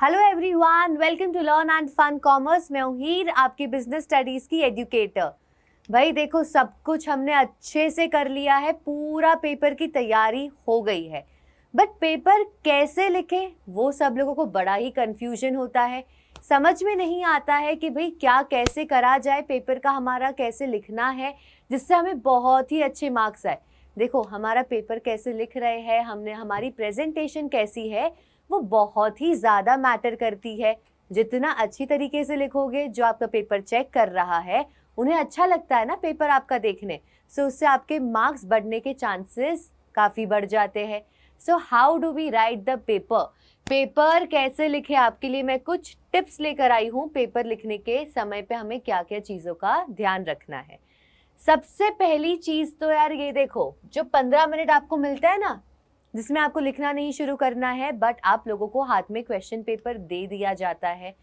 Hello everyone, welcome to learn and fun commerce. मैं हूँ हीर, आपकी बिजनेस स्टडीज की एजुकेटर। भाई देखो, सब कुछ हमने अच्छे से कर लिया है, पूरा पेपर की तैयारी हो गई है। बट पेपर कैसे लिखें वो सब लोगों को बड़ा ही कंफ्यूजन होता है। समझ में नहीं आता है कि भाई क्या कैसे करा जाए, पेपर का हमारा कैसे लिखना है जिससे हमें बहुत ही अच्छे मार्क्स आए। देखो, हमारा पेपर कैसे लिख रहे हैं, हमने हमारी प्रेजेंटेशन कैसी है, वो बहुत ही ज़्यादा मैटर करती है। जितना अच्छी तरीके से लिखोगे, जो आपका पेपर चेक कर रहा है उन्हें अच्छा लगता है ना पेपर आपका देखने, सो उससे आपके मार्क्स बढ़ने के चांसेस काफ़ी बढ़ जाते हैं। So how do we write the paper? Paper कैसे लिखे, आपके लिए मैं कुछ टिप्स लेकर आई हूँ। पेपर लिखने के समय पे हमें क्या क्या चीज़ों का ध्यान रखना है। सबसे पहली चीज़ तो यार ये देखो, जो 15 मिनट आपको मिलता है ना, जिसमें आपको लिखना नहीं शुरू करना है, बट आप लोगों को हाथ में क्वेश्चन पेपर दे दिया जाता है,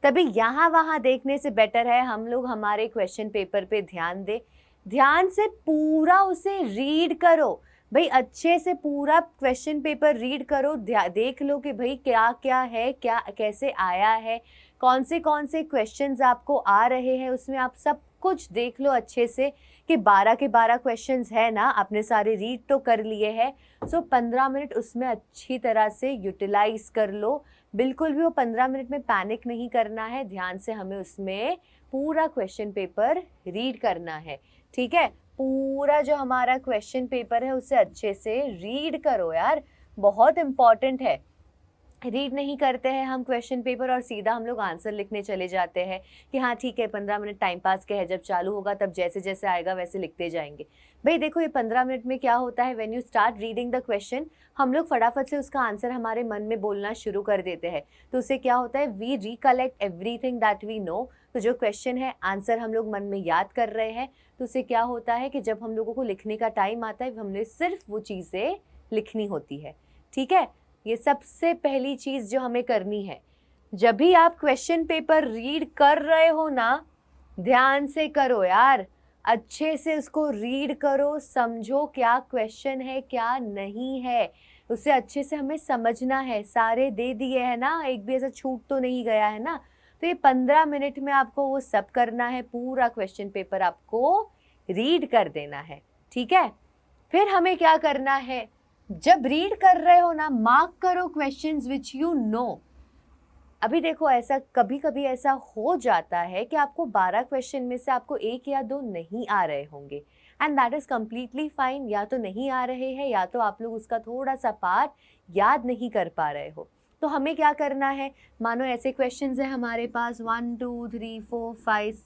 तभी यहाँ वहाँ देखने से बेटर है हम लोग हमारे क्वेश्चन पेपर पे ध्यान दें। ध्यान से पूरा उसे रीड करो भाई, अच्छे से पूरा क्वेश्चन पेपर रीड करो। देख लो कि भाई क्या क्या है, क्या कैसे आया है, कौन से क्वेश्चंस आपको आ रहे हैं, उसमें आप सब कुछ देख लो अच्छे से कि 12 के 12 क्वेश्चंस है ना, आपने सारे रीड तो कर लिए हैं। सो 15 मिनट उसमें अच्छी तरह से यूटिलाइज कर लो। बिल्कुल भी वो 15 मिनट में पैनिक नहीं करना है, ध्यान से हमें उसमें पूरा क्वेश्चन पेपर रीड करना है। ठीक है, पूरा जो हमारा क्वेश्चन पेपर है उसे अच्छे से रीड करो यार, बहुत इंपॉर्टेंट है। रीड नहीं करते हैं हम क्वेश्चन पेपर और सीधा हम लोग आंसर लिखने चले जाते हैं कि हाँ ठीक है 15 मिनट टाइम पास के है, जब चालू होगा तब जैसे जैसे आएगा वैसे लिखते जाएंगे। भाई देखो, ये 15 मिनट में क्या होता है, when you start reading the question, हम लोग फटाफट से उसका आंसर हमारे मन में बोलना शुरू कर देते हैं। तो उससे क्या होता है, we recollect everything that we know. तो जो क्वेश्चन है आंसर हम लोग मन में याद कर रहे हैं, तो उससे क्या होता है कि जब हम लोगों को लिखने का टाइम आता है हमने सिर्फ वो चीज़ें लिखनी होती है। ठीक है, ये सबसे पहली चीज जो हमें करनी है। जब भी आप क्वेश्चन पेपर रीड कर रहे हो ना, ध्यान से करो यार, अच्छे से उसको रीड करो, समझो क्या क्वेश्चन है क्या नहीं है, उसे अच्छे से हमें समझना है। सारे दे दिए है ना, एक भी ऐसा छूट तो नहीं गया है ना। तो ये 15 मिनट में आपको वो सब करना है, पूरा क्वेश्चन पेपर आपको रीड कर देना है। ठीक है, फिर हमें क्या करना है, जब रीड कर रहे हो ना, मार्क करो क्वेश्चंस विच यू नो। अभी देखो, ऐसा कभी कभी ऐसा हो जाता है कि आपको 12 क्वेश्चन में से आपको एक या दो नहीं आ रहे होंगे, and that is completely fine. या तो नहीं आ रहे हैं या तो आप लोग उसका थोड़ा सा पार्ट याद नहीं कर पा रहे हो। तो हमें क्या करना है, मानो ऐसे क्वेश्चंस है हमारे पास 1 2 3 4 5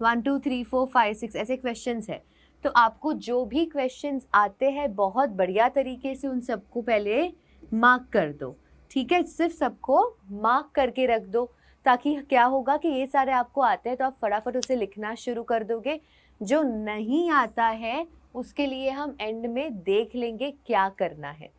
1 2 3 4 5 6 ऐसे क्वेश्चंस है। तो आपको जो भी क्वेश्चंस आते हैं बहुत बढ़िया तरीके से उन सबको पहले मार्क कर दो। ठीक है, सिर्फ सबको मार्क करके रख दो, ताकि क्या होगा कि ये सारे आपको आते हैं तो आप फटाफट उसे लिखना शुरू कर दोगे। जो नहीं आता है उसके लिए हम एंड में देख लेंगे क्या करना है।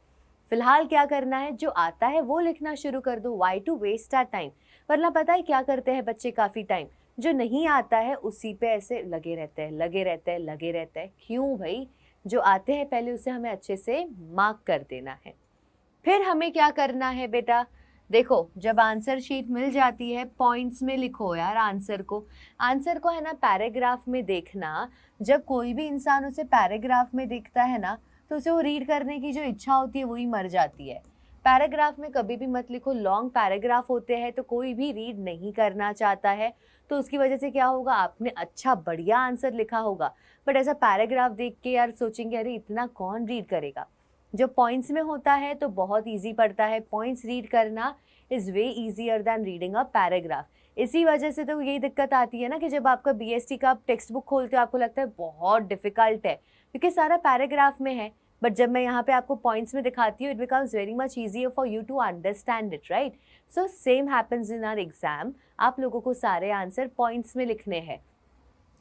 फिलहाल क्या करना है, जो आता है वो लिखना शुरू कर दो। Why to waste our time? वरना पता है क्या करते हैं बच्चे, काफ़ी टाइम जो नहीं आता है उसी पे ऐसे लगे रहते हैं, लगे रहते हैं, लगे रहते हैं। क्यों भाई? जो आते हैं पहले उसे हमें अच्छे से मार्क कर देना है। फिर हमें क्या करना है बेटा, देखो जब आंसर शीट मिल जाती है, पॉइंट्स में लिखो यार आंसर को। आंसर को है ना पैराग्राफ में देखना। जब कोई भी इंसान उसे पैराग्राफ में देखता है ना, तो उसे वो रीड करने की जो इच्छा होती है वही मर जाती है। पैराग्राफ में कभी भी मत लिखो, लॉन्ग पैराग्राफ होते हैं तो कोई भी रीड नहीं करना चाहता है। तो उसकी वजह से क्या होगा, आपने अच्छा बढ़िया आंसर लिखा होगा, बट ऐसा पैराग्राफ देख के यार सोचेंगे अरे इतना कौन रीड करेगा। जो पॉइंट्स में होता है तो बहुत इजी पड़ता है, पॉइंट्स रीड करना is way easier than reading a paragraph. इसी वजह से तो यही दिक्कत आती है ना कि जब आपका बीएसटी का आप टेक्स्ट बुक खोलते हो आपको लगता है बहुत डिफिकल्ट है, क्योंकि सारा पैराग्राफ में है। बट जब मैं यहाँ पे आपको पॉइंट्स में दिखाती हूँ, it becomes very much easier for you to understand it, right? So same happens in our exam. आप लोगों को सारे आंसर पॉइंट्स में लिखने हैं।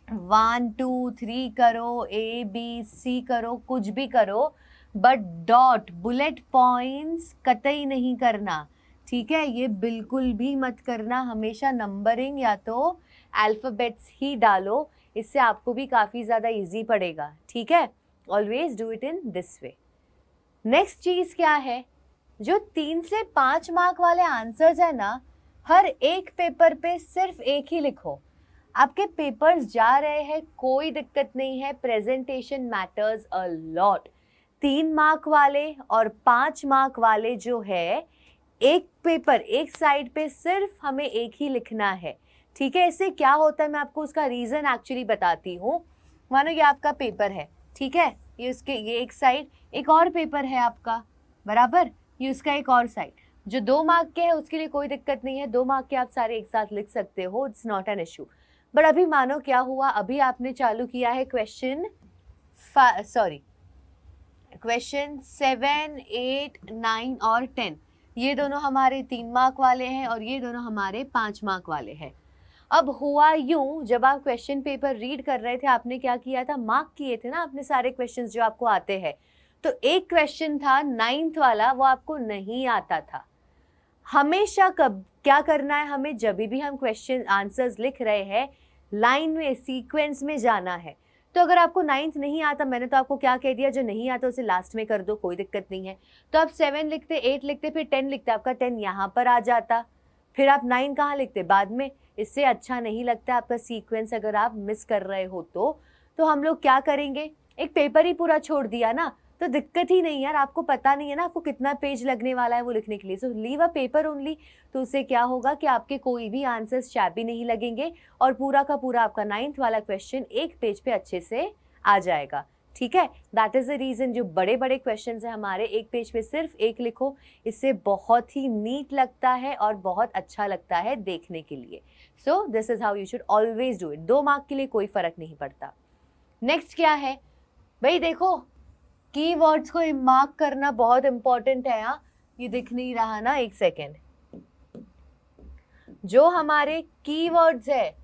1 2 3 करो, ए बी सी करो, कुछ भी करो, बट डॉट बुलेट पॉइंट्स कतई नहीं करना। ठीक है, ये बिल्कुल भी मत करना। हमेशा नंबरिंग या तो अल्फ़ाबेट्स ही डालो, इससे आपको भी काफ़ी ज़्यादा इजी पड़ेगा। ठीक है, always do it in this way. Next चीज़ क्या है, जो 3 से 5 मार्क वाले आंसर्स है ना, हर एक पेपर पे सिर्फ एक ही लिखो। आपके पेपर्स जा रहे हैं, कोई दिक्कत नहीं है, presentation matters a lot. 3 mark वाले और 5 मार्क वाले जो है, एक पेपर एक साइड पे सिर्फ हमें एक ही लिखना है, ठीक है। इससे क्या होता है मैं आपको उसका रीज़न एक्चुअली बताती हूँ। मानो ये आपका पेपर है, ठीक है, ये एक साइड, एक और पेपर है आपका, बराबर, ये उसका एक और साइड। जो 2 मार्क के है उसके लिए कोई दिक्कत नहीं है, 2 मार्क के आप सारे एक साथ लिख सकते हो, it's not an issue. But अभी मानो क्या हुआ, अभी आपने चालू किया है क्वेश्चन 7, 8, 9 और 10, ये दोनों हमारे 3 मार्क वाले हैं और ये दोनों हमारे 5 मार्क वाले हैं। अब हुआ यूं, जब आप क्वेश्चन पेपर रीड कर रहे थे आपने क्या किया था, मार्क किए थे ना आपने सारे क्वेश्चंस जो आपको आते हैं। तो एक क्वेश्चन था 9th वाला, वो आपको नहीं आता था। हमेशा कब क्या करना है, हमें जब भी हम क्वेश्चन आंसर्स लिख रहे हैं, लाइन में सीक्वेंस में जाना है। तो अगर आपको 9th नहीं आता, मैंने तो आपको क्या कह दिया, जो नहीं आता उसे लास्ट में कर दो, कोई दिक्कत नहीं है। तो आप 7 लिखते, 8 लिखते, फिर 10 लिखते, आपका 10 यहाँ पर आ जाता, फिर आप 9 कहाँ लिखते, बाद में। इससे अच्छा नहीं लगता आपका सीक्वेंस अगर आप मिस कर रहे हो तो हम लोग क्या करेंगे, एक पेपर ही पूरा छोड़ दिया ना, तो दिक्कत ही नहीं यार, आपको पता नहीं है ना आपको कितना पेज लगने वाला है वो लिखने के लिए। So leave a paper only. तो उससे क्या होगा कि आपके कोई भी आंसर्स शैबी नहीं लगेंगे और पूरा का पूरा आपका 9th वाला क्वेश्चन एक पेज पे अच्छे से आ जाएगा, ठीक है। दैट इज द रीजन जो बड़े बड़े क्वेश्चंस हैं हमारे, एक पेज पे सिर्फ एक लिखो, इससे बहुत ही नीट लगता है और बहुत अच्छा लगता है देखने के लिए। So this is how you should always do it. 2 mark के लिए कोई फर्क नहीं पड़ता। नेक्स्ट क्या है भाई, देखो कीवर्ड्स को मार्क करना बहुत इंपॉर्टेंट है। यहाँ ये दिख नहीं रहा ना, एक सेकेंड। जो हमारे कीवर्ड्स है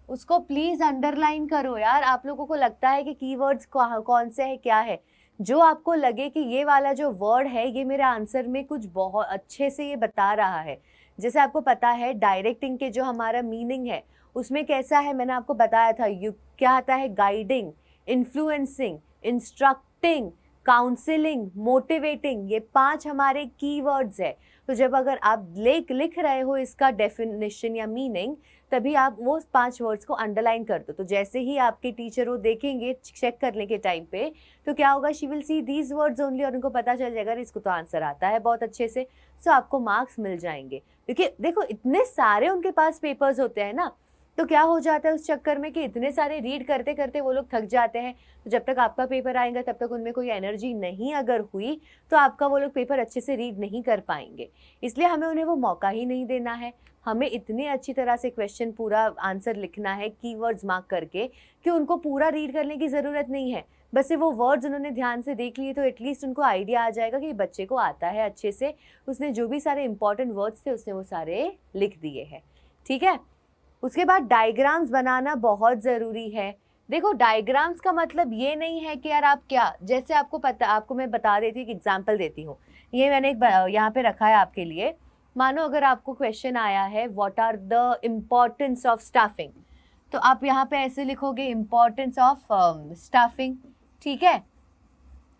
उसको प्लीज अंडरलाइन करो यार। आप लोगों को लगता है कि कीवर्ड्स कौन से है, क्या है, जो आपको लगे कि ये वाला जो वर्ड है ये मेरे आंसर में कुछ बहुत अच्छे से ये बता रहा है। जैसे आपको पता है डायरेक्टिंग के जो हमारा मीनिंग है उसमें कैसा है, मैंने आपको बताया था, यू क्या आता है, guiding, influencing, instructing, counselling, motivating, ये 5 हमारे कीवर्ड्स है। तो जब अगर आप लिख रहे हो इसका डेफिनेशन या मीनिंग, तभी आप वो 5 वर्ड्स को अंडरलाइन कर दो। तो जैसे ही आपके टीचर वो देखेंगे चेक करने के टाइम पे, तो क्या होगा, she will see these words only, और उनको पता चल जाएगा इसको तो आंसर आता है बहुत अच्छे से। सो आपको मार्क्स मिल जाएंगे। क्योंकि देखो इतने सारे उनके पास पेपर्स होते हैं ना, तो क्या हो जाता है उस चक्कर में कि इतने सारे रीड करते करते वो लोग थक जाते हैं। तो जब तक आपका पेपर आएगा तब तक उनमें कोई एनर्जी नहीं अगर हुई तो आपका वो लोग पेपर अच्छे से रीड नहीं कर पाएंगे। इसलिए हमें उन्हें वो मौका ही नहीं देना है। हमें इतनी अच्छी तरह से क्वेश्चन पूरा आंसर लिखना है कीवर्ड्स मार्क करके कि उनको पूरा रीड करने की ज़रूरत नहीं है। बस से वो वर्ड्स उन्होंने ध्यान से देख लिए तो एटलीस्ट उनको आइडिया आ जाएगा कि बच्चे को आता है अच्छे से, उसने जो भी सारे इंपॉर्टेंट वर्ड्स थे उसने वो सारे लिख दिए हैं, ठीक है। उसके बाद डायग्राम्स बनाना बहुत ज़रूरी है। देखो डायग्राम्स का मतलब ये नहीं है कि यार आप क्या, जैसे आपको पता, आपको मैं बता देती हूँ, एक एग्जांपल देती हूँ। ये मैंने एक यहाँ पे रखा है आपके लिए। मानो अगर आपको क्वेश्चन आया है what are the importance of staffing, तो आप यहाँ पे ऐसे लिखोगे इम्पॉर्टेंस ऑफ स्टाफिंग, ठीक है।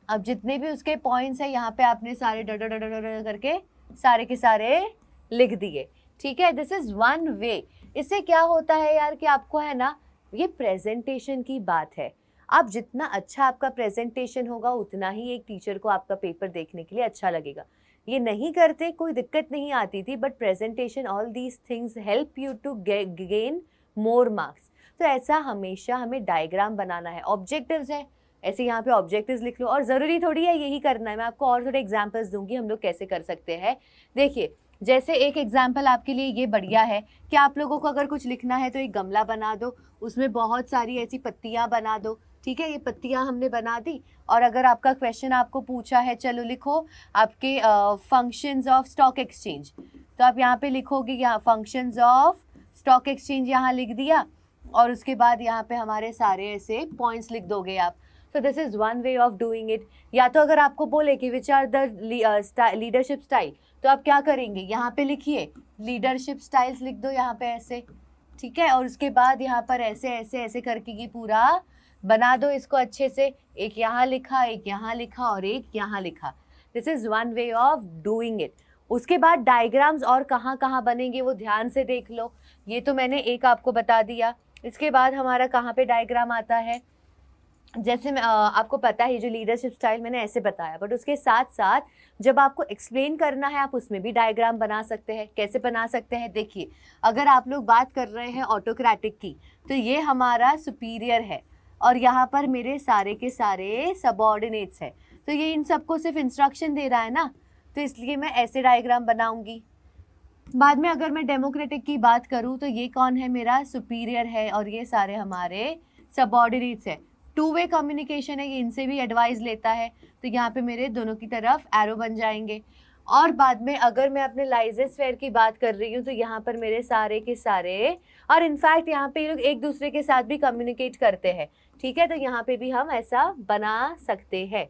अब जितने भी उसके पॉइंट्स हैं यहाँ पे आपने सारे ड करके सारे के सारे लिख दिए, ठीक है। This is one way. इससे क्या होता है यार कि आपको है ना, ये प्रेजेंटेशन की बात है। आप जितना अच्छा आपका प्रेजेंटेशन होगा उतना ही एक टीचर को आपका पेपर देखने के लिए अच्छा लगेगा। ये नहीं करते कोई दिक्कत नहीं आती थी, but presentation all these things help you to gain more marks. तो ऐसा हमेशा हमें डायग्राम बनाना है। ऑब्जेक्टिव्स है, ऐसे यहाँ पे ऑब्जेक्टिव्स लिख लो, और ज़रूरी थोड़ी है यही करना है। मैं आपको और थोड़े एग्जाम्पल्स दूंगी हम लोग कैसे कर सकते हैं। देखिए जैसे एक एग्जाम्पल आपके लिए ये बढ़िया है कि आप लोगों को अगर कुछ लिखना है तो एक गमला बना दो, उसमें बहुत सारी ऐसी पत्तियाँ बना दो, ठीक है। ये पत्तियाँ हमने बना दी, और अगर आपका क्वेश्चन आपको पूछा है चलो लिखो आपके फंक्शंस ऑफ स्टॉक एक्सचेंज, तो आप यहाँ पे लिखोगे यहाँ फंक्शंस ऑफ स्टॉक एक्सचेंज, यहाँ लिख दिया, और उसके बाद यहाँ पे हमारे सारे ऐसे पॉइंट्स लिख दोगे आप। So this is one way of doing it. या तो अगर आपको बोले कि which are the leadership style, तो आप क्या करेंगे, यहाँ पे लिखिए लीडरशिप स्टाइल्स लिख दो यहाँ पे ऐसे, ठीक है। और उसके बाद यहाँ पर ऐसे ऐसे ऐसे करके ये पूरा बना दो इसको अच्छे से। एक यहाँ लिखा, एक यहाँ लिखा और एक यहाँ लिखा। This is one way of doing it. उसके बाद डायग्राम्स और कहाँ कहाँ बनेंगे वो ध्यान से देख लो, ये तो मैंने एक आपको बता दिया। इसके बाद हमारा कहाँ पे डायग्राम आता है, जैसे मैं आपको पता है ये जो लीडरशिप स्टाइल मैंने ऐसे बताया, बट उसके साथ साथ जब आपको एक्सप्लेन करना है आप उसमें भी डायग्राम बना सकते हैं। कैसे बना सकते हैं, देखिए अगर आप लोग बात कर रहे हैं ऑटोक्रेटिक की, तो ये हमारा सुपीरियर है और यहाँ पर मेरे सारे के सारे सबऑर्डिनेट्स हैं, तो ये इन सबको सिर्फ इंस्ट्रक्शन दे रहा है ना, तो इसलिए मैं ऐसे डायग्राम बनाऊंगी। बाद में अगर मैं डेमोक्रेटिक की बात करूँ तो ये कौन है, मेरा सुपीरियर है और ये सारे हमारे सबऑर्डिनेट्स है। टू वे कम्युनिकेशन है, ये इनसे भी एडवाइस लेता है, तो यहाँ पे मेरे दोनों की तरफ एरो बन जाएंगे। और बाद में अगर मैं अपने लाइजोस्फीयर की बात कर रही हूँ तो यहाँ पर मेरे सारे के सारे, और इनफैक्ट यहाँ पे लोग एक दूसरे के साथ भी कम्युनिकेट करते हैं, ठीक है, तो यहाँ पे भी हम ऐसा बना सकते हैं।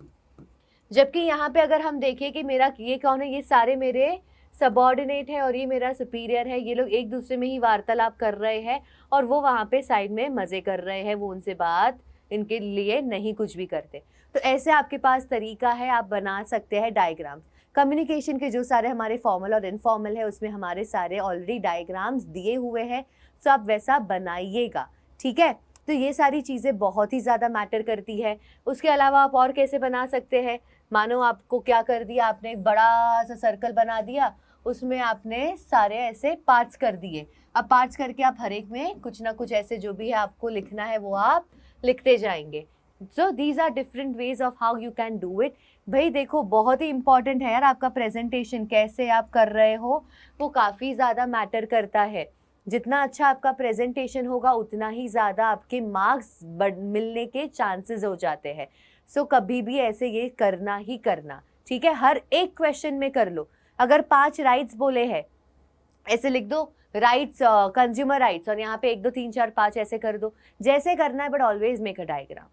जबकि यहाँ पे अगर हम देखें कि मेरा ये कौन है, ये सारे मेरे सबऑर्डिनेट है और ये मेरा सुपीरियर है, ये लोग एक दूसरे में ही वार्तालाप कर रहे हैं और वो वहाँ पे साइड में मज़े कर रहे हैं, वो उनसे बात इनके लिए नहीं कुछ भी करते। तो ऐसे आपके पास तरीका है, आप बना सकते हैं डायग्राम्स। कम्युनिकेशन के जो सारे हमारे फॉर्मल और इनफॉर्मल है उसमें हमारे सारे ऑलरेडी डायग्राम्स दिए हुए हैं, तो आप वैसा बनाइएगा, ठीक है। तो ये सारी चीज़ें बहुत ही ज़्यादा मैटर करती है। उसके अलावा आप और कैसे बना सकते हैं, मानो आपको क्या कर दिया, आपने एक बड़ा सा सर्कल बना दिया, उसमें आपने सारे ऐसे पार्ट्स कर दिए। अब पार्ट्स करके आप हर एक में कुछ ना कुछ ऐसे जो भी है आपको लिखना है वो आप लिखते जाएंगे। So these are different ways of how you can do it. भाई देखो बहुत ही इंपॉर्टेंट है यार, आपका प्रेजेंटेशन कैसे आप कर रहे हो वो काफ़ी ज़्यादा मैटर करता है। जितना अच्छा आपका प्रेजेंटेशन होगा उतना ही ज़्यादा आपके मार्क्स मिलने के चांसेस हो जाते हैं। सो कभी भी ऐसे ये करना ही करना, ठीक है। हर एक क्वेश्चन में कर लो, अगर 5 राइट्स बोले हैं ऐसे लिख दो, राइट्स कंज्यूमर राइट्स, और यहाँ पे 1 2 3 4 5 ऐसे कर दो, जैसे करना है, but always make a diagram,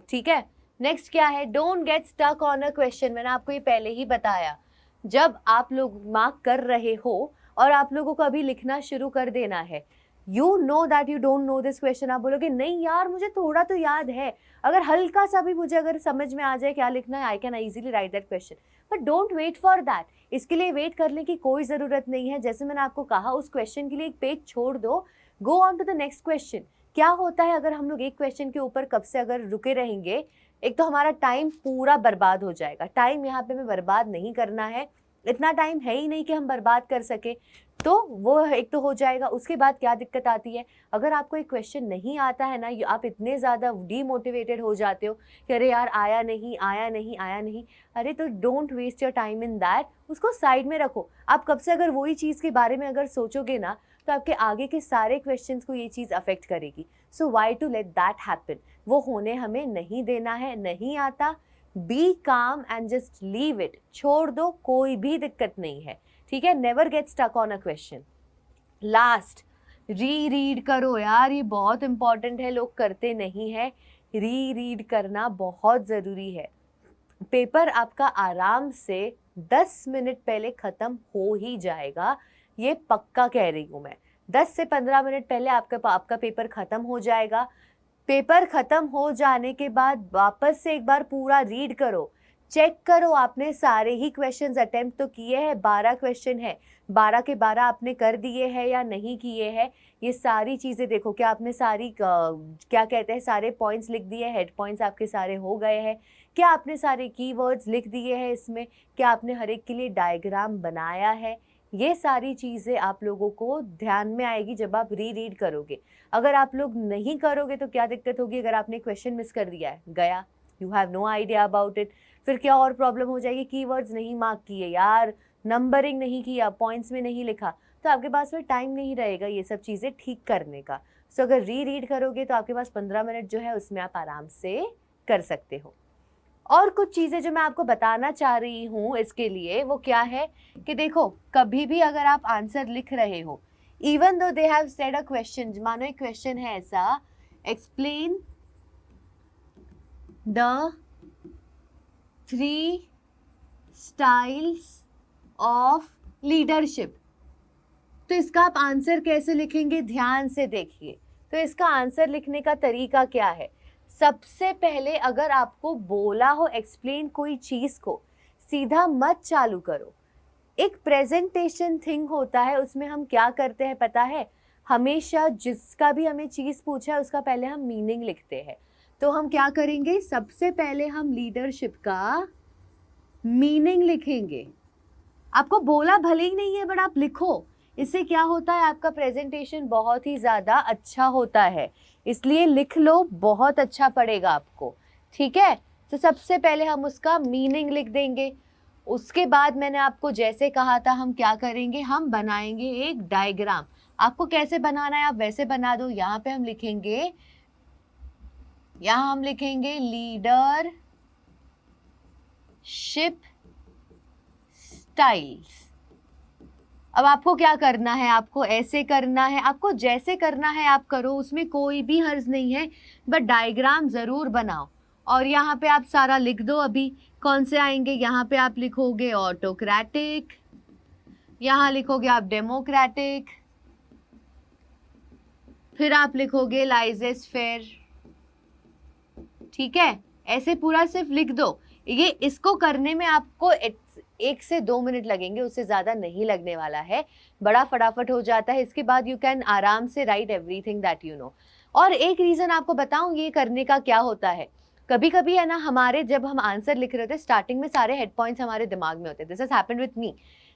ठीक है। नेक्स्ट क्या है, don't get stuck on a question. मैंने आपको ये पहले ही बताया, जब आप लोग मार्क कर रहे हो और आप लोगों को अभी लिखना शुरू कर देना है, you know that you don't know this question, आप बोलोगे नहीं यार मुझे थोड़ा तो याद है, अगर हल्का सा भी मुझे अगर समझ में आ जाए क्या लिखना है, I can easily write that question, but don't wait for that. इसके लिए वेट करने की कोई ज़रूरत नहीं है। जैसे मैंने आपको कहा, उस क्वेश्चन के लिए एक पेज छोड़ दो, go on to the next question. क्या होता है अगर हम लोग एक क्वेश्चन के ऊपर कब से अगर रुके रहेंगे, एक तो हमारा टाइम पूरा बर्बाद हो जाएगा। टाइम यहाँ पे हमें बर्बाद नहीं करना है, इतना टाइम है ही नहीं कि हम बर्बाद कर सके, तो वो एक तो हो जाएगा। उसके बाद क्या दिक्कत आती है, अगर आपको एक क्वेश्चन नहीं आता है ना, आप इतने ज़्यादा डीमोटिवेटेड हो जाते हो कि अरे यार आया नहीं आया नहीं आया नहीं, अरे तो don't waste your time in that, उसको साइड में रखो। आप कब से अगर वही चीज़ के बारे में अगर सोचोगे ना, तो आपके आगे के सारे क्वेश्चंस को ये चीज़ अफेक्ट करेगी। So why to let that happen, वो होने हमें नहीं देना है। नहीं आता, बी काम एंड जस्ट लीव इट, छोड़ दो, कोई भी दिक्कत नहीं है, ठीक है। Never get stuck on a question. Last, re read करो यार, ये बहुत इंपॉर्टेंट है, लोग करते नहीं है। री रीड करना बहुत ज़रूरी है। पेपर आपका आराम से 10 मिनट पहले ख़त्म हो ही जाएगा, ये पक्का कह रही हूँ मैं। 10 से 15 मिनट पहले आपका पेपर ख़त्म हो जाएगा। पेपर ख़त्म हो जाने के बाद वापस से एक बार पूरा रीड करो, चेक करो आपने सारे ही क्वेश्चंस अटेम्प्ट तो किए हैं। 12 क्वेश्चन है, 12 के 12 आपने कर दिए हैं या नहीं किए हैं, ये सारी चीज़ें देखो। क्या आपने सारी क्या कहते हैं सारे पॉइंट्स लिख दिए, हेड पॉइंट्स आपके सारे हो गए हैं, क्या आपने सारे कीवर्ड्स लिख दिए हैं इसमें, क्या आपने हर एक के लिए डायग्राम बनाया है। ये सारी चीज़ें आप लोगों को ध्यान में आएगी जब आप री रीड करोगे। अगर आप लोग नहीं करोगे तो क्या दिक्कत होगी, अगर आपने क्वेश्चन मिस कर दिया है, गया, you have no idea about it, फिर क्या और प्रॉब्लम हो जाएगी, कीवर्ड्स नहीं मार्क किए यार, नंबरिंग नहीं किया, पॉइंट्स में नहीं लिखा, तो आपके पास फिर टाइम नहीं रहेगा ये सब चीज़ें ठीक करने का। सो अगर री रीड करोगे तो आपके पास 15 मिनट जो है उसमें आप आराम से कर सकते हो। और कुछ चीज़ें जो मैं आपको बताना चाह रही हूँ इसके लिए, वो क्या है कि देखो कभी भी अगर आप आंसर लिख रहे हो, even though they have said a question, मानो एक क्वेश्चन है ऐसा, explain the 3 styles of leadership, तो इसका आप आंसर कैसे लिखेंगे, ध्यान से देखिए। तो इसका आंसर लिखने का तरीका क्या है, सबसे पहले अगर आपको बोला हो एक्सप्लेन कोई चीज़ को, सीधा मत चालू करो। एक प्रेजेंटेशन थिंग होता है, उसमें हम क्या करते हैं पता है, हमेशा जिसका भी हमें चीज़ पूछा है उसका पहले हम मीनिंग लिखते हैं। तो हम क्या करेंगे, सबसे पहले हम लीडरशिप का मीनिंग लिखेंगे। आपको बोला भले ही नहीं है बट आप लिखो, इससे क्या होता है, आपका प्रेजेंटेशन बहुत ही ज़्यादा अच्छा होता है। इसलिए लिख लो, बहुत अच्छा पड़ेगा आपको, ठीक है। तो सबसे पहले हम उसका मीनिंग लिख देंगे। उसके बाद मैंने आपको जैसे कहा था हम क्या करेंगे, हम बनाएंगे एक डायग्राम। आपको कैसे बनाना है आप वैसे बना दो। यहाँ पे हम लिखेंगे, यहाँ हम लिखेंगे लीडरशिप स्टाइल्स। अब आपको क्या करना है, आपको ऐसे करना है, आपको जैसे करना है आप करो, उसमें कोई भी हर्ज नहीं है, बट डायग्राम ज़रूर बनाओ। और यहाँ पे आप सारा लिख दो। अभी कौन से आएंगे, यहाँ पे आप लिखोगे ऑटोक्रेटिक, यहाँ लिखोगे आप डेमोक्रेटिक, फिर आप लिखोगे लाइजेस्फेयर, ठीक है। ऐसे पूरा सिर्फ लिख दो। ये इसको करने में आपको 1 से 2 मिनट लगेंगे, उससे ज़्यादा नहीं लगने वाला है, बड़ा फटाफट हो जाता है। इसके बाद यू कैन आराम से right everything that you know. और एक रीज़न आपको बताऊं ये करने का क्या होता है, कभी कभी है ना, हमारे जब हम आंसर लिख रहे होते हैं स्टार्टिंग में सारे हेड पॉइंट्स हमारे दिमाग में होते हैं। This has happened with me.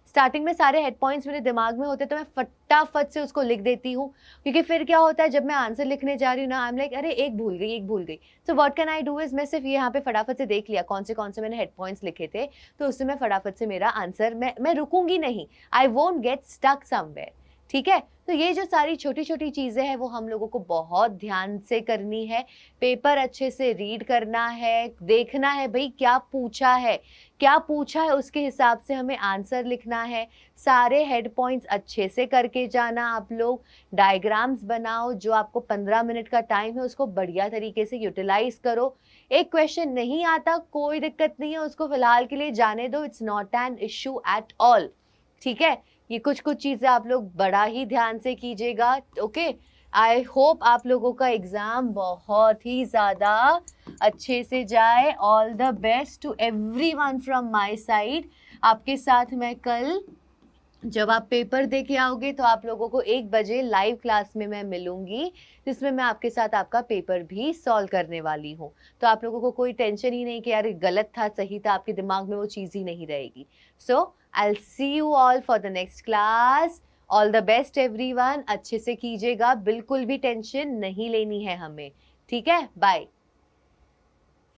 Starting में सारे हेड पॉइंट्स मेरे दिमाग में होते तो मैं फटाफट से उसको लिख देती हूँ, क्योंकि फिर क्या होता है जब मैं आंसर लिखने जा रही हूँ ना, आई एम लाइक अरे एक भूल गई। So what can I do is, मैं सिर्फ यहाँ पे फटाफट से देख लिया कौन से मैंने हेड पॉइंट्स लिखे थे, तो उससे मैं फटाफट से मेरा आंसर, मैं रुकूंगी नहीं, I won't get stuck somewhere, ठीक है। तो ये जो सारी छोटी छोटी चीज़ें हैं वो हम लोगों को बहुत ध्यान से करनी है। पेपर अच्छे से रीड करना है, देखना है भाई क्या पूछा है उसके हिसाब से हमें आंसर लिखना है। सारे हेड पॉइंट्स अच्छे से करके जाना। आप लोग डायग्राम्स बनाओ, जो आपको 15 मिनट का टाइम है उसको बढ़िया तरीके से यूटिलाइज करो। एक क्वेश्चन नहीं आता कोई दिक्कत नहीं है, उसको फिलहाल के लिए जाने दो, it's not an issue at all, ठीक है। ये कुछ चीज़ें आप लोग बड़ा ही ध्यान से कीजिएगा, ओके। आई होप आप लोगों का एग्ज़ाम बहुत ही ज़्यादा अच्छे से जाए। All the best to everyone from my side. आपके साथ मैं कल जब आप पेपर दे के आओगे तो आप लोगों को 1 बजे लाइव क्लास में मैं मिलूंगी, जिसमें मैं आपके साथ आपका पेपर भी सॉल्व करने वाली हूँ। तो आप लोगों को कोई टेंशन ही नहीं कि यार गलत था सही था, आपके दिमाग में वो चीज़ ही नहीं रहेगी। So I will see you all for the next class. All the best everyone, अच्छे से कीजिएगा, बिल्कुल भी टेंशन नहीं लेनी है हमें, ठीक है। बाय।